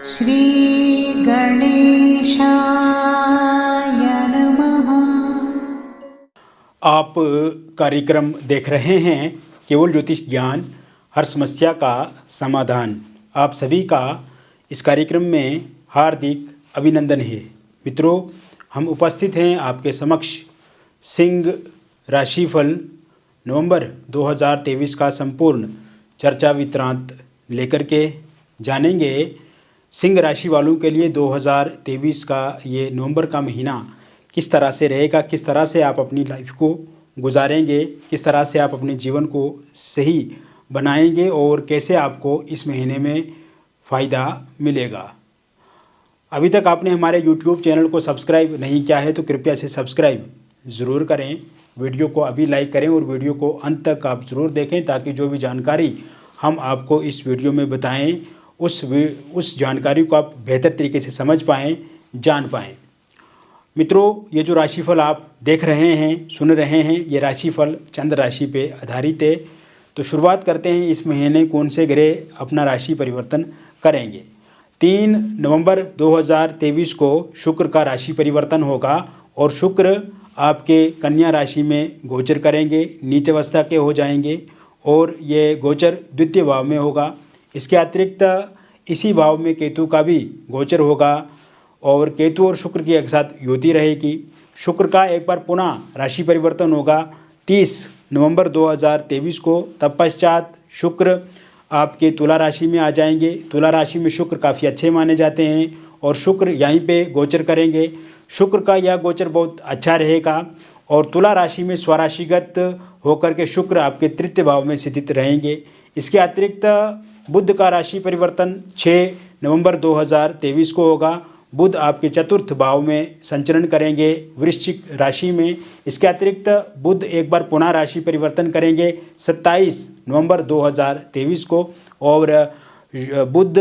श्री गणेशाय नमः। आप कार्यक्रम देख रहे हैं केवल ज्योतिष ज्ञान, हर समस्या का समाधान। आप सभी का इस कार्यक्रम में हार्दिक अभिनंदन है। मित्रों, हम उपस्थित हैं आपके समक्ष सिंह राशिफल नवंबर 2023 का संपूर्ण चर्चा विवरांत लेकर के जानेंगे। सिंह राशि वालों के लिए 2023 का ये नवंबर का महीना किस तरह से रहेगा, किस तरह से आप अपनी लाइफ को गुजारेंगे, किस तरह से आप अपने जीवन को सही बनाएंगे और कैसे आपको इस महीने में फ़ायदा मिलेगा। अभी तक आपने हमारे YouTube चैनल को सब्सक्राइब नहीं किया है तो कृपया से सब्सक्राइब ज़रूर करें। वीडियो को अभी लाइक करें और वीडियो को अंत तक आप ज़रूर देखें ताकि जो भी जानकारी हम आपको इस वीडियो में बताएं उस जानकारी को आप बेहतर तरीके से समझ पाएँ, जान पाएँ। मित्रों, ये जो राशिफल आप देख रहे हैं, सुन रहे हैं, ये राशिफल चंद्र राशि पे आधारित है। तो शुरुआत करते हैं, इस महीने कौन से ग्रह अपना राशि परिवर्तन करेंगे। 3 नवंबर 2023 को शुक्र का राशि परिवर्तन होगा और शुक्र आपके कन्या राशि में गोचर करेंगे, नीच अवस्था के हो जाएंगे और ये गोचर द्वितीय भाव में होगा। इसके अतिरिक्त इसी भाव में केतु का भी गोचर होगा और केतु और शुक्र की एक साथ युति रहेगी। शुक्र का एक बार पुनः राशि परिवर्तन होगा 30 नवंबर 2023 को। तत्पश्चात शुक्र आपके तुला राशि में आ जाएंगे। तुला राशि में शुक्र काफ़ी अच्छे माने जाते हैं और शुक्र यहीं पे गोचर करेंगे। शुक्र का यह गोचर बहुत अच्छा रहेगा और तुला राशि में स्वराशिगत होकर के शुक्र आपके तृतीय भाव में स्थित रहेंगे। इसके अतिरिक्त बुध का राशि परिवर्तन 6 नवंबर 2023 को होगा। बुध आपके चतुर्थ भाव में संचरण करेंगे वृश्चिक राशि में। इसके अतिरिक्त बुध एक बार पुनः राशि परिवर्तन करेंगे 27 नवंबर 2023 को और बुध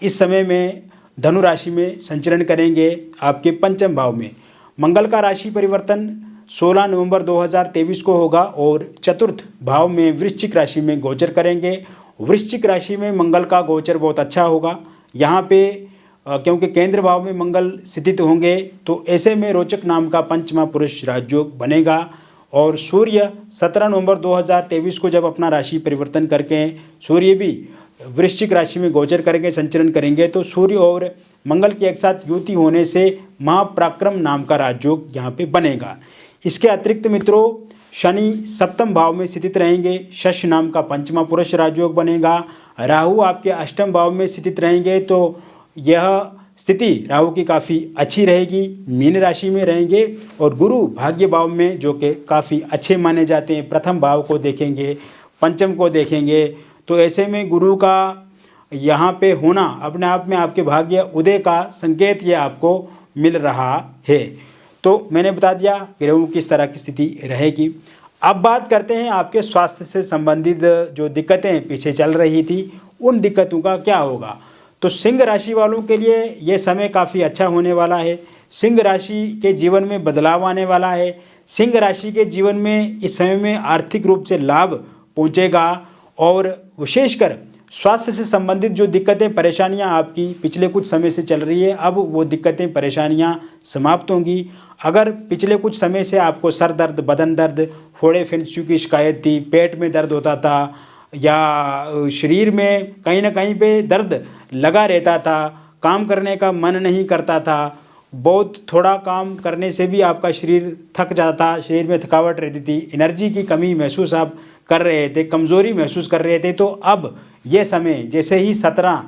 इस समय में धनु राशि में संचरण करेंगे आपके पंचम भाव में। मंगल का राशि परिवर्तन 16 नवंबर 2023 को होगा और चतुर्थ भाव में वृश्चिक राशि में गोचर करेंगे। वृश्चिक राशि में मंगल का गोचर बहुत अच्छा होगा। यहाँ पे क्योंकि केंद्र भाव में मंगल स्थित होंगे तो ऐसे में रोचक नाम का पंचमा पुरुष राजयोग बनेगा। और सूर्य 17 नवंबर 2023 को जब अपना राशि परिवर्तन करके सूर्य भी वृश्चिक राशि में गोचर करेंगे, संचरण करेंगे, तो सूर्य और मंगल की एक साथ युति होने से महापराक्रम नाम का राजयोग यहाँ पे बनेगा। इसके अतिरिक्त मित्रों, शनि सप्तम भाव में स्थित रहेंगे, शश नाम का पंचमा पुरुष राजयोग बनेगा। राहु आपके अष्टम भाव में स्थित रहेंगे तो यह स्थिति राहु की काफ़ी अच्छी रहेगी, मीन राशि में रहेंगे। और गुरु भाग्य भाव में जो कि काफ़ी अच्छे माने जाते हैं, प्रथम भाव को देखेंगे, पंचम को देखेंगे, तो ऐसे में गुरु का यहाँ पे होना अपने आप में आपके भाग्य उदय का संकेत ये आपको मिल रहा है। तो मैंने बता दिया ग्रहों किस तरह की स्थिति रहेगी। अब बात करते हैं आपके स्वास्थ्य से संबंधित जो दिक्कतें पीछे चल रही थी, उन दिक्कतों का क्या होगा। तो सिंह राशि वालों के लिए ये समय काफ़ी अच्छा होने वाला है। सिंह राशि के जीवन में बदलाव आने वाला है। सिंह राशि के जीवन में इस समय में आर्थिक रूप से लाभ पहुँचेगा और विशेषकर स्वास्थ्य से संबंधित जो दिक्कतें परेशानियां आपकी पिछले कुछ समय से चल रही है, अब वो दिक्कतें परेशानियां समाप्त होंगी। अगर पिछले कुछ समय से आपको सर दर्द, बदन दर्द, फोड़े फिंसियों की शिकायत थी, पेट में दर्द होता था या शरीर में कहीं ना कहीं पे दर्द लगा रहता था, काम करने का मन नहीं करता था, बहुत थोड़ा काम करने से भी आपका शरीर थक जाता था, शरीर में थकावट रहती थी, एनर्जी की कमी महसूस आप कर रहे थे, कमज़ोरी महसूस कर रहे थे, तो अब ये समय जैसे ही 17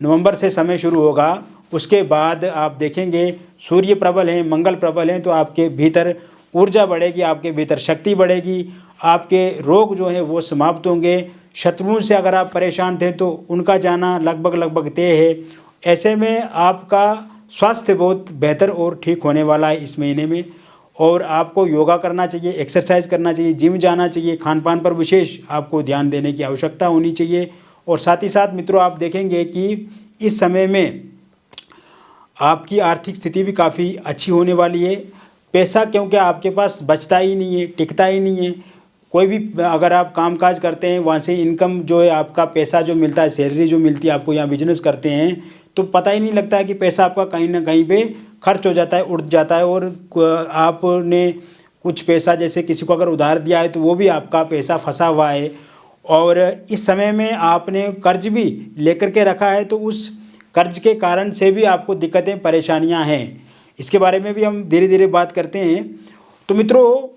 नवंबर से समय शुरू होगा, उसके बाद आप देखेंगे सूर्य प्रबल हैं, मंगल प्रबल हैं, तो आपके भीतर ऊर्जा बढ़ेगी, आपके भीतर शक्ति बढ़ेगी, आपके रोग जो हैं वो समाप्त होंगे। शत्रुओं से अगर आप परेशान थे तो उनका जाना लगभग तय है। ऐसे में आपका स्वास्थ्य बहुत बेहतर और ठीक होने वाला है इस महीने में। और आपको योगा करना चाहिए, एक्सरसाइज करना चाहिए, जिम जाना चाहिए, खान पान पर विशेष आपको ध्यान देने की आवश्यकता होनी चाहिए। और साथ ही साथ मित्रों, आप देखेंगे कि इस समय में आपकी आर्थिक स्थिति भी काफ़ी अच्छी होने वाली है। पैसा क्योंकि आपके पास बचता ही नहीं है, टिकता ही नहीं है, कोई भी अगर आप कामकाज करते हैं वहाँ से इनकम जो है आपका पैसा जो मिलता है, सैलरी जो मिलती है आपको, यहाँ बिजनेस करते हैं तो पता ही नहीं लगता है कि पैसा आपका कहीं ना कहीं पे खर्च हो जाता है, उड़ जाता है। और आपने कुछ पैसा जैसे किसी को अगर उधार दिया है तो वो भी आपका पैसा फंसा हुआ है। और इस समय में आपने कर्ज भी लेकर के रखा है तो उस कर्ज के कारण से भी आपको दिक्कतें परेशानियां हैं। इसके बारे में भी हम धीरे धीरे बात करते हैं। तो मित्रों,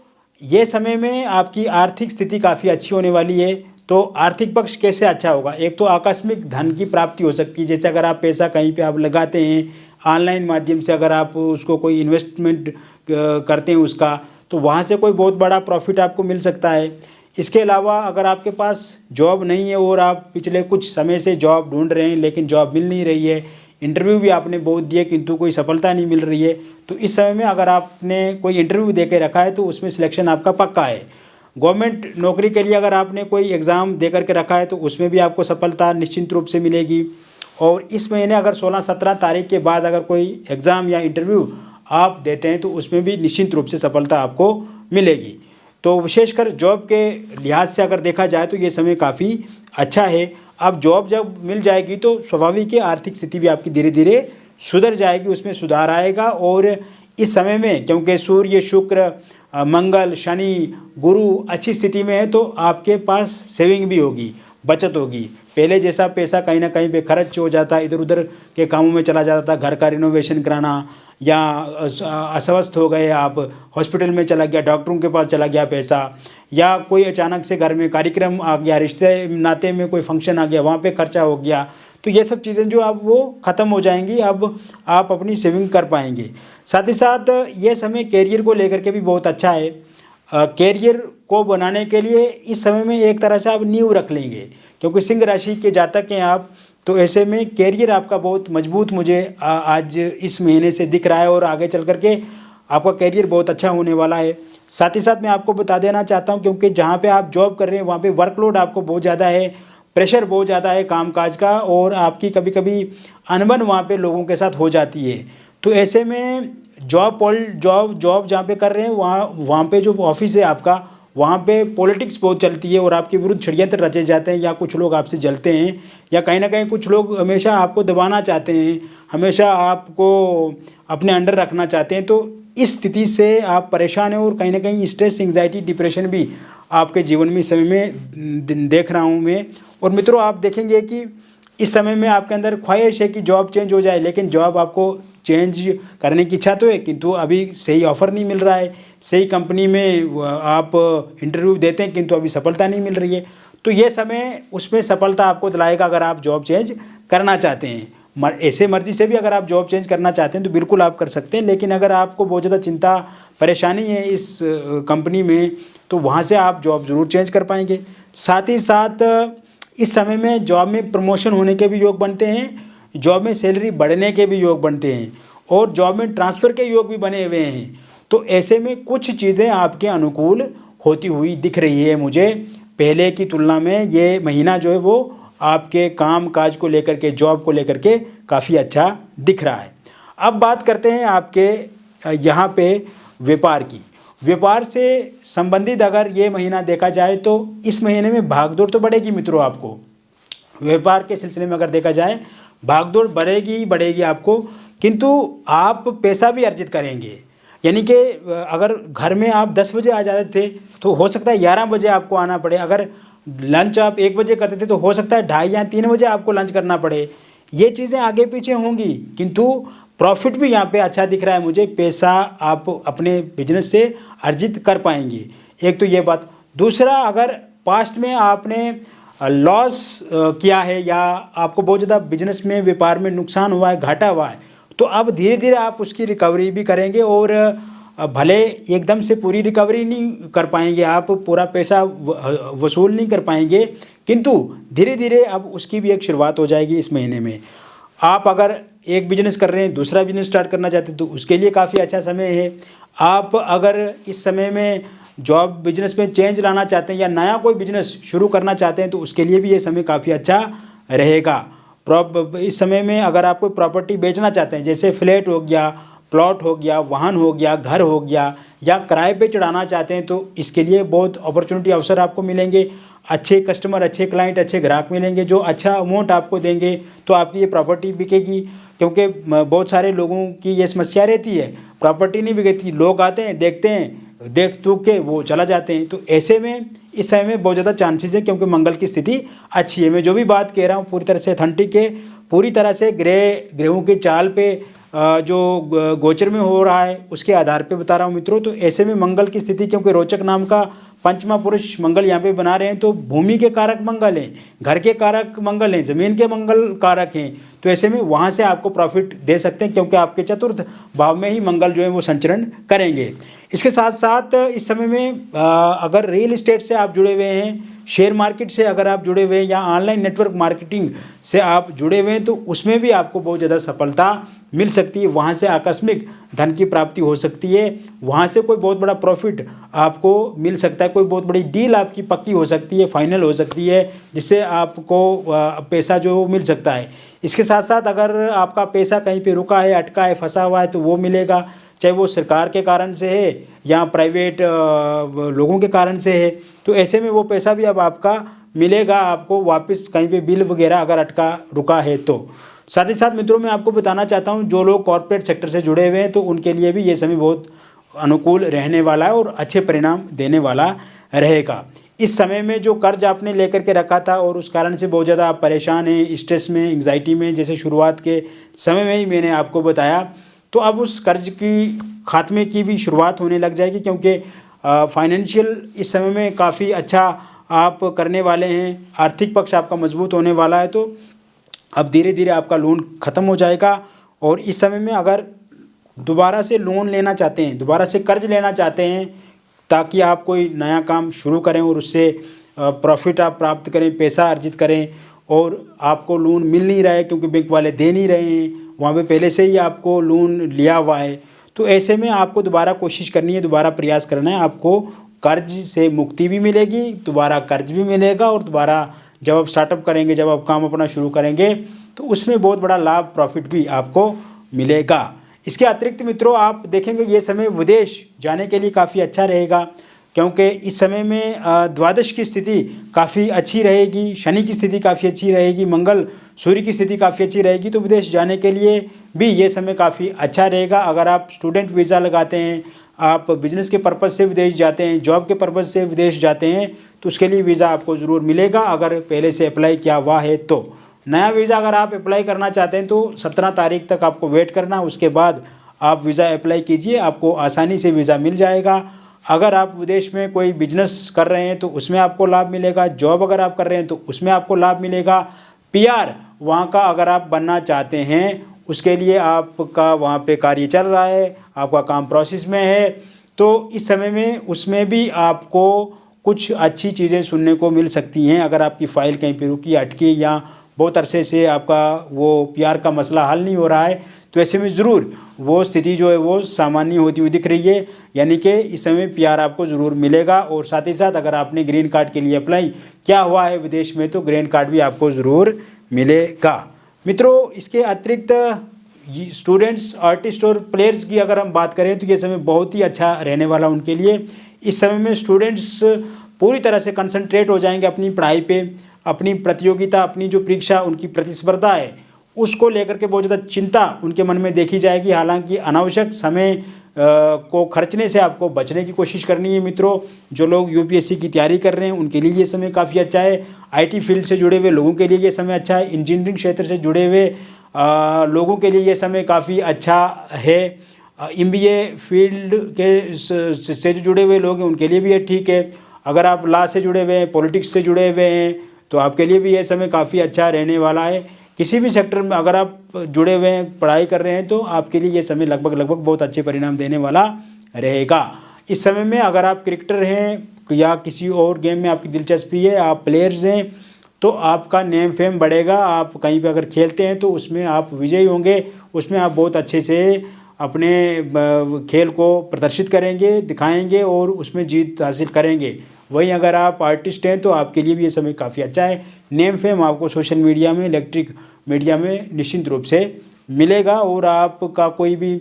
ये समय में आपकी आर्थिक स्थिति काफ़ी अच्छी होने वाली है। तो आर्थिक पक्ष कैसे अच्छा होगा? एक तो आकस्मिक धन की प्राप्ति हो सकती है, जैसे अगर आप पैसा कहीं पे आप लगाते हैं ऑनलाइन माध्यम से, अगर आप उसको कोई इन्वेस्टमेंट करते हैं उसका, तो वहाँ से कोई बहुत बड़ा प्रॉफिट आपको मिल सकता है। इसके अलावा अगर आपके पास जॉब नहीं है और आप पिछले कुछ समय से जॉब ढूंढ रहे हैं लेकिन जॉब मिल नहीं रही है, इंटरव्यू भी आपने बहुत दिए किंतु कोई सफलता नहीं मिल रही है, तो इस समय में अगर आपने कोई इंटरव्यू दे के रखा है तो उसमें सिलेक्शन आपका पक्का है। गवर्नमेंट नौकरी के लिए अगर आपने कोई एग्ज़ाम दे करके रखा है तो उसमें भी आपको सफलता निश्चित रूप से मिलेगी। और इस महीने अगर 16-17 तारीख के बाद अगर कोई एग्ज़ाम या इंटरव्यू आप देते हैं तो उसमें भी निश्चित रूप से सफलता आपको मिलेगी। तो विशेषकर जॉब के लिहाज से अगर देखा जाए तो ये समय काफ़ी अच्छा है। अब जॉब जब मिल जाएगी तो स्वाभाविक है आर्थिक स्थिति भी आपकी धीरे धीरे सुधर जाएगी, उसमें सुधार आएगा। और इस समय में क्योंकि सूर्य, शुक्र, मंगल, शनि, गुरु अच्छी स्थिति में है तो आपके पास सेविंग भी होगी, बचत होगी। पहले जैसा पैसा कहीं ना कहीं पे खर्च हो जाता, इधर उधर के कामों में चला जाता था, घर का रिनोवेशन कराना, या अस्वस्थ हो गए आप, हॉस्पिटल में चला गया, डॉक्टरों के पास चला गया पैसा, या कोई अचानक से घर में कार्यक्रम आ गया, रिश्ते नाते में कोई फंक्शन आ गया, वहाँ पे खर्चा हो गया, तो ये सब चीज़ें जो अब वो ख़त्म हो जाएंगी। अब आप अपनी सेविंग कर पाएंगे। साथ ही साथ ये समय कैरियर को लेकर के भी बहुत अच्छा है। कैरियर को बनाने के लिए इस समय में एक तरह से आप नींव रख लेंगे, क्योंकि सिंह राशि के जातक हैं आप, तो ऐसे में कैरियर आपका बहुत मजबूत मुझे आज इस महीने से दिख रहा है और आगे चल करके आपका कैरियर बहुत अच्छा होने वाला है। साथ ही साथ मैं आपको बता देना चाहता हूं, क्योंकि जहां पे आप जॉब कर रहे हैं वहां पे वर्कलोड आपको बहुत ज़्यादा है, प्रेशर बहुत ज़्यादा है कामकाज का, और आपकी कभी कभी अनबन वहाँ पे लोगों के साथ हो जाती है। तो ऐसे में जॉब जहाँ पे कर रहे हैं वहाँ पे जो ऑफिस है आपका, वहाँ पे पॉलिटिक्स बहुत चलती है और आपके विरुद्ध षड्यंत्र रचे जाते हैं, या कुछ लोग आपसे जलते हैं, या कहीं ना कहीं कुछ लोग हमेशा आपको दबाना चाहते हैं, हमेशा आपको अपने अंडर रखना चाहते हैं। तो इस स्थिति से आप परेशान हैं और कहीं ना कहीं स्ट्रेस, एंग्जाइटी, डिप्रेशन भी आपके जीवन में इस समय में देख रहा हूँ मैं। और मित्रों, आप देखेंगे कि इस समय में आपके अंदर ख्वाहिश है कि जॉब चेंज हो जाए, लेकिन जॉब आपको चेंज करने की इच्छा तो है किंतु अभी सही ऑफ़र नहीं मिल रहा है, सही कंपनी में आप इंटरव्यू देते हैं किंतु अभी सफलता नहीं मिल रही है। तो ये समय उसमें सफलता आपको दिलाएगा अगर आप जॉब चेंज करना चाहते हैं। ऐसे मर्जी से भी अगर आप जॉब चेंज करना चाहते हैं तो बिल्कुल आप कर सकते हैं, लेकिन अगर आपको बहुत ज़्यादा चिंता परेशानी है इस कंपनी में तो वहाँ से आप जॉब ज़रूर चेंज कर पाएंगे। साथ ही साथ इस समय में जॉब में प्रमोशन होने के भी योग बनते हैं, जॉब में सैलरी बढ़ने के भी योग बनते हैं, और जॉब में ट्रांसफ़र के योग भी बने हुए हैं। तो ऐसे में कुछ चीज़ें आपके अनुकूल होती हुई दिख रही है मुझे। पहले की तुलना में ये महीना जो है वो आपके काम काज को लेकर के, जॉब को लेकर के काफ़ी अच्छा दिख रहा है। अब बात करते हैं आपके यहाँ पे व्यापार की। व्यापार से संबंधित अगर ये महीना देखा जाए तो इस महीने में भागदौड़ तो बढ़ेगी मित्रों। आपको व्यापार के सिलसिले में अगर देखा जाए भागदौड़ बढ़ेगी ही बढ़ेगी आपको, किंतु आप पैसा भी अर्जित करेंगे। यानी कि अगर घर में आप 10 बजे आ जाते थे तो हो सकता है 11 बजे आपको आना पड़े, अगर लंच आप 1 बजे करते थे तो हो सकता है 2:30 या 3 बजे आपको लंच करना पड़े। ये चीज़ें आगे पीछे होंगी, किंतु प्रॉफिट भी यहाँ पे अच्छा दिख रहा है मुझे। पैसा आप अपने बिजनेस से अर्जित कर पाएंगे, एक तो ये बात। दूसरा, अगर पास्ट में आपने लॉस किया है या आपको बहुत ज़्यादा बिजनेस में, व्यापार में नुकसान हुआ है, घाटा हुआ है, तो अब धीरे धीरे आप उसकी रिकवरी भी करेंगे। और भले एकदम से पूरी रिकवरी नहीं कर पाएंगे, आप पूरा पैसा वसूल नहीं कर पाएंगे, किंतु धीरे धीरे अब उसकी भी एक शुरुआत हो जाएगी इस महीने में। आप अगर एक बिजनेस कर रहे हैं, दूसरा बिजनेस स्टार्ट करना चाहते हैं तो उसके लिए काफ़ी अच्छा समय है। आप अगर इस समय में जॉब बिजनेस में चेंज लाना चाहते हैं या नया कोई बिजनेस शुरू करना चाहते हैं तो उसके लिए भी ये समय काफ़ी अच्छा रहेगा। इस समय में अगर आप कोई प्रॉपर्टी बेचना चाहते हैं, जैसे फ्लैट हो गया, प्लॉट हो गया, वाहन हो गया, घर हो गया, या किराए पे चढ़ाना चाहते हैं तो इसके लिए बहुत अपॉर्चुनिटी अवसर आपको मिलेंगे। अच्छे कस्टमर, अच्छे क्लाइंट, अच्छे ग्राहक मिलेंगे जो अच्छा अमाउंट आपको देंगे, तो आपकी ये प्रॉपर्टी बिकेगी। क्योंकि बहुत सारे लोगों की ये समस्या रहती है, प्रॉपर्टी नहीं बिकती, लोग आते हैं, देखते हैं, देख दुख के वो चला जाते हैं। तो ऐसे में इस समय में बहुत ज़्यादा चांसेस है, क्योंकि मंगल की स्थिति अच्छी है। मैं जो भी बात कह रहा हूँ पूरी तरह से अथेंटिक है, पूरी तरह से ग्रहों की चाल पे जो गोचर में हो रहा है उसके आधार पे बता रहा हूँ मित्रों। तो ऐसे में मंगल की स्थिति, क्योंकि रोचक नाम का पंचमा पुरुष मंगल यहाँ पे बना रहे हैं, तो भूमि के कारक मंगल हैं, घर के कारक मंगल हैं, जमीन के मंगल कारक हैं। तो ऐसे में वहाँ से आपको प्रॉफिट दे सकते हैं, क्योंकि आपके चतुर्थ भाव में ही मंगल जो है वो संचरण करेंगे। इसके साथ साथ इस समय में अगर रियल इस्टेट से आप जुड़े हुए हैं, शेयर मार्केट से अगर आप जुड़े हुए हैं, या ऑनलाइन नेटवर्क मार्केटिंग से आप जुड़े हुए हैं, तो उसमें भी आपको बहुत ज़्यादा सफलता मिल सकती है। वहाँ से आकस्मिक धन की प्राप्ति हो सकती है, वहाँ से कोई बहुत बड़ा प्रॉफिट आपको मिल सकता है, कोई बहुत बड़ी डील आपकी पक्की हो सकती है, फाइनल हो सकती है, जिससे आपको पैसा जो मिल सकता है। इसके साथ साथ अगर आपका पैसा कहीं पे रुका है, अटका है, फंसा हुआ है, तो वो मिलेगा, चाहे वो सरकार के कारण से है या प्राइवेट लोगों के कारण से है। तो ऐसे में वो पैसा भी अब आपका मिलेगा आपको वापस, कहीं पे बिल वगैरह अगर अटका रुका है तो। साथ ही साथ मित्रों मैं आपको बताना चाहता हूँ, जो लोग कॉर्पोरेट सेक्टर से जुड़े हुए हैं तो उनके लिए भी ये समय बहुत अनुकूल रहने वाला है और अच्छे परिणाम देने वाला रहेगा। इस समय में जो कर्ज आपने लेकर के रखा था और उस कारण से बहुत ज़्यादा आप परेशान हैं, स्ट्रेस में, एंग्जाइटी में, जैसे शुरुआत के समय में ही मैंने आपको बताया, तो अब उस कर्ज की खात्मे की भी शुरुआत होने लग जाएगी, क्योंकि फाइनेंशियल इस समय में काफ़ी अच्छा आप करने वाले हैं, आर्थिक पक्ष आपका मजबूत होने वाला है। तो अब धीरे धीरे आपका लोन ख़त्म हो जाएगा। और इस समय में अगर दोबारा से लोन लेना चाहते हैं, दोबारा से कर्ज लेना चाहते हैं, ताकि आप कोई नया काम शुरू करें और उससे प्रॉफिट आप प्राप्त करें, पैसा अर्जित करें, और आपको लोन मिल नहीं रहा है क्योंकि बैंक वाले दे नहीं रहे हैं, वहाँ पे पहले से ही आपको लोन लिया हुआ है, तो ऐसे में आपको दोबारा कोशिश करनी है, दोबारा प्रयास करना है। आपको कर्ज से मुक्ति भी मिलेगी, दोबारा कर्ज भी मिलेगा, और दोबारा जब आप स्टार्टअप करेंगे, जब आप काम अपना शुरू करेंगे, तो उसमें बहुत बड़ा लाभ, प्रॉफिट भी आपको मिलेगा। इसके अतिरिक्त मित्रों आप देखेंगे ये समय विदेश जाने के लिए काफ़ी अच्छा रहेगा, क्योंकि इस समय में द्वादश की स्थिति काफ़ी अच्छी रहेगी, शनि की स्थिति काफ़ी अच्छी रहेगी, मंगल सूर्य की स्थिति काफ़ी अच्छी रहेगी। तो विदेश जाने के लिए भी ये समय काफ़ी अच्छा रहेगा। अगर आप स्टूडेंट वीज़ा लगाते हैं, आप बिजनेस के पर्पज़ से विदेश जाते हैं, जॉब के पर्पज़ से विदेश जाते हैं, तो उसके लिए वीज़ा आपको ज़रूर मिलेगा, अगर पहले से अप्लाई किया हुआ है तो। नया वीज़ा अगर आप अप्लाई करना चाहते हैं तो 17 तारीख तक आपको वेट करना, उसके बाद आप वीज़ा अप्लाई कीजिए, आपको आसानी से वीज़ा मिल जाएगा। अगर आप विदेश में कोई बिजनेस कर रहे हैं तो उसमें आपको लाभ मिलेगा, जॉब अगर आप कर रहे हैं तो उसमें आपको लाभ मिलेगा, पीआर वहाँ का अगर आप बनना चाहते हैं उसके लिए आपका वहाँ पे कार्य चल रहा है, आपका काम प्रोसेस में है, तो इस समय में उसमें भी आपको कुछ अच्छी चीज़ें सुनने को मिल सकती हैं। अगर आपकी फ़ाइल कहीं पे रुकी, अटकी, या बहुत अरसे से आपका वो पीआर का मसला हल नहीं हो रहा है, तो ऐसे में ज़रूर वो स्थिति जो है वो सामान्य होती हुई दिख रही है, यानी कि इस समय पीआर आपको ज़रूर मिलेगा। और साथ ही साथ अगर आपने ग्रीन कार्ड के लिए अप्लाई किया हुआ है विदेश में, तो ग्रीन कार्ड भी आपको ज़रूर मिलेगा। मित्रों इसके अतिरिक्त स्टूडेंट्स, आर्टिस्ट और प्लेयर्स की अगर हम बात करें तो ये समय बहुत ही अच्छा रहने वाला उनके लिए। इस समय में स्टूडेंट्स पूरी तरह से कंसंट्रेट हो जाएंगे अपनी पढ़ाई पे, अपनी प्रतियोगिता, अपनी जो परीक्षा, उनकी प्रतिस्पर्धा है उसको लेकर के बहुत ज़्यादा चिंता उनके मन में देखी जाएगी। हालांकि अनावश्यक समय को खर्चने से आपको बचने की कोशिश करनी है मित्रों। जो लोग यूपीएससी की तैयारी कर रहे हैं उनके लिए ये समय काफ़ी अच्छा है, आईटी फील्ड से जुड़े हुए लोगों के लिए ये समय अच्छा है, इंजीनियरिंग क्षेत्र से जुड़े हुए लोगों के लिए ये समय काफ़ी अच्छा है, एमबीए फील्ड के से जो जुड़े हुए लोग हैं उनके लिए भी ये ठीक है। अगर आप लॉ से जुड़े हुए हैं, पॉलिटिक्स से जुड़े हुए हैं, तो आपके लिए भी ये समय काफ़ी अच्छा रहने वाला है। किसी भी सेक्टर में अगर आप जुड़े हुए हैं, पढ़ाई कर रहे हैं, तो आपके लिए ये समय लगभग बहुत अच्छे परिणाम देने वाला रहेगा। इस समय में अगर आप क्रिकेटर हैं या किसी और गेम में आपकी दिलचस्पी है, आप प्लेयर्स हैं, तो आपका नेम फेम बढ़ेगा। आप कहीं पे अगर खेलते हैं तो उसमें आप विजयी होंगे, उसमें आप बहुत अच्छे से अपने खेल को प्रदर्शित करेंगे, दिखाएंगे और उसमें जीत हासिल करेंगे। वहीं अगर आप आर्टिस्ट हैं तो आपके लिए भी ये समय काफ़ी अच्छा है। नेम फेम आपको सोशल मीडिया में, इलेक्ट्रिक मीडिया में निश्चित रूप से मिलेगा, और आपका कोई भी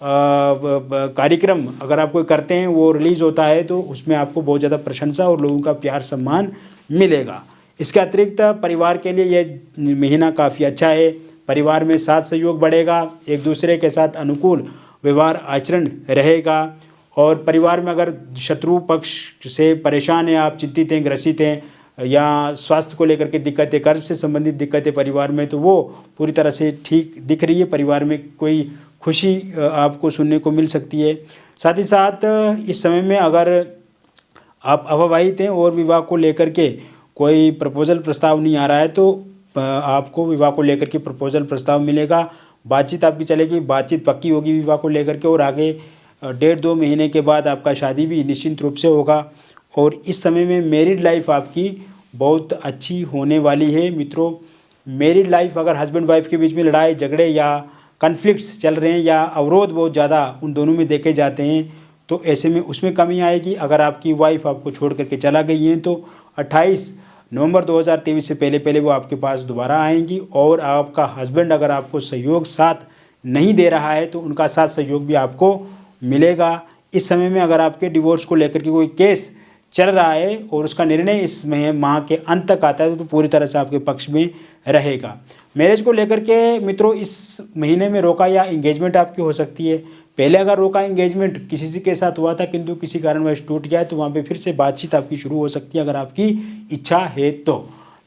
कार्यक्रम अगर आप कोई करते हैं वो रिलीज़ होता है तो उसमें आपको बहुत ज़्यादा प्रशंसा और लोगों का प्यार सम्मान मिलेगा। इसके अतिरिक्त परिवार के लिए ये महीना काफ़ी अच्छा है। परिवार में साथ सहयोग बढ़ेगा, एक दूसरे के साथ अनुकूल व्यवहार आचरण रहेगा। और परिवार में अगर शत्रु पक्ष से परेशान हैं, आप चिंतित हैं, ग्रसित हैं, या स्वास्थ्य को लेकर के दिक्कतें, कर्ज से संबंधित दिक्कतें परिवार में, तो वो पूरी तरह से ठीक दिख रही है। परिवार में कोई खुशी आपको सुनने को मिल सकती है। साथ ही साथ इस समय में अगर आप अविवाहित हैं और विवाह को लेकर के कोई प्रपोजल प्रस्ताव नहीं आ रहा है तो आपको विवाह को लेकर के प्रपोजल प्रस्ताव मिलेगा। बातचीत आपकी चलेगी, बातचीत पक्की होगी विवाह को लेकर के, और आगे 1.5-2 महीने के बाद आपका शादी भी निश्चित रूप से होगा। और इस समय में मैरिड लाइफ आपकी बहुत अच्छी होने वाली है। मित्रों, मैरिड लाइफ अगर हस्बैंड वाइफ के बीच में लड़ाई झगड़े या कन्फ्लिक्ट्स चल रहे हैं या अवरोध बहुत ज़्यादा उन दोनों में देखे जाते हैं तो ऐसे में उसमें कमी आएगी। अगर आपकी वाइफ आपको छोड़ करके चला गई है तो 28 नवंबर 2023 से पहले वो आपके पास दोबारा आएंगी। और आपका हस्बैंड अगर आपको सहयोग साथ नहीं दे रहा है तो उनका साथ सहयोग भी आपको मिलेगा। इस समय में अगर आपके डिवोर्स को लेकर के कोई केस चल रहा है और उसका निर्णय इस माह के अंत तक आता है तो पूरी तरह से आपके पक्ष में रहेगा। मैरिज को लेकर के मित्रों इस महीने में रोका या इंगेजमेंट आपकी हो सकती है। पहले अगर रोका इंगेजमेंट किसी के साथ हुआ था किंतु किसी कारणवश टूट गया तो वहाँ पे फिर से बातचीत आपकी शुरू हो सकती है अगर आपकी इच्छा है तो।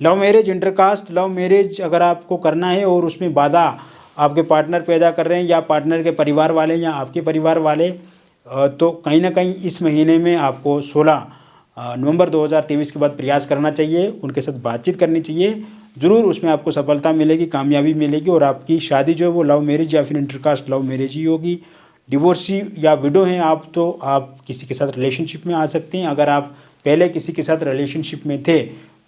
Love marriage, intercaste love marriage अगर आपको करना है और उसमें बाधा आपके पार्टनर पैदा कर रहे हैं या पार्टनर के परिवार वाले या आपके परिवार वाले, तो कहीं ना कहीं इस महीने में आपको 16 नवंबर 2023 के बाद प्रयास करना चाहिए, उनके साथ बातचीत करनी चाहिए। ज़रूर उसमें आपको सफलता मिलेगी, कामयाबी मिलेगी और आपकी शादी जो है वो लव मैरिज या फिर इंटरकास्ट लव मैरिज ही होगी। डिवोर्सी या विडो हैं आप तो आप किसी के साथ रिलेशनशिप में आ सकते हैं। अगर आप पहले किसी के साथ रिलेशनशिप में थे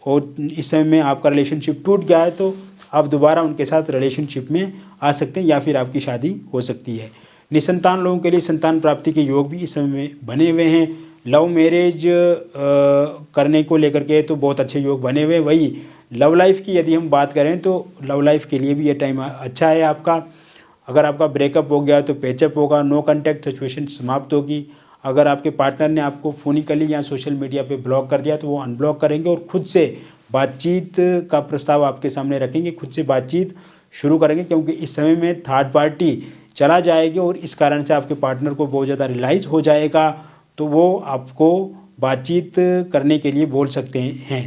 और इस समय में आपका रिलेशनशिप टूट गया है तो आप दोबारा उनके साथ रिलेशनशिप में आ सकते हैं या फिर आपकी शादी हो सकती है। निसंतान लोगों के लिए संतान प्राप्ति के योग भी इस समय में बने हुए हैं। लव मैरिज करने को लेकर के तो बहुत अच्छे योग बने हुए। वही लव लाइफ की यदि हम बात करें तो लव लाइफ के लिए भी ये टाइम अच्छा है आपका। अगर आपका ब्रेकअप हो गया तो पैचअप होगा, नो कांटेक्ट सिचुएशन समाप्त होगी। अगर आपके पार्टनर ने आपको फोनिकली या सोशल मीडिया पे ब्लॉक कर दिया तो वो अनब्लॉक करेंगे और खुद से बातचीत का प्रस्ताव आपके सामने रखेंगे, खुद से बातचीत शुरू करेंगे, क्योंकि इस समय में थर्ड पार्टी चला जाएगी और इस कारण से आपके पार्टनर को बहुत ज़्यादा रियलाइज़ हो जाएगा तो वो आपको बातचीत करने के लिए बोल सकते हैं।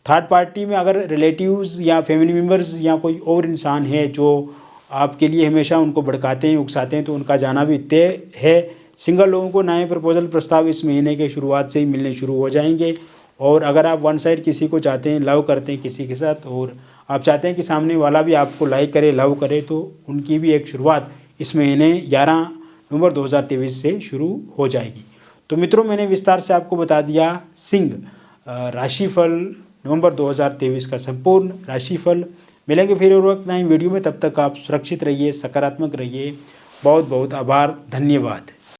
थर्ड पार्टी में अगर रिलेटिव्स या फैमिली मेम्बर्स या कोई और इंसान है जो आपके लिए हमेशा उनको भड़काते हैं, उकसाते हैं, तो उनका जाना भी तय है। सिंगल लोगों को नए प्रपोजल प्रस्ताव इस महीने के शुरुआत से ही मिलने शुरू हो जाएंगे। और अगर आप वन साइड किसी को चाहते हैं, लव करते हैं किसी के साथ और आप चाहते हैं कि सामने वाला भी आपको लाइक करे, लव करे, तो उनकी भी एक शुरुआत इस महीने 11 नवंबर 2023 से शुरू हो जाएगी। तो मित्रों, मैंने विस्तार से आपको बता दिया सिंह राशिफल नवंबर 2023 का संपूर्ण राशिफल। मिलेंगे फिर और वक्त नई वीडियो में, तब तक आप सुरक्षित रहिए, सकारात्मक रहिए। बहुत बहुत आभार, धन्यवाद।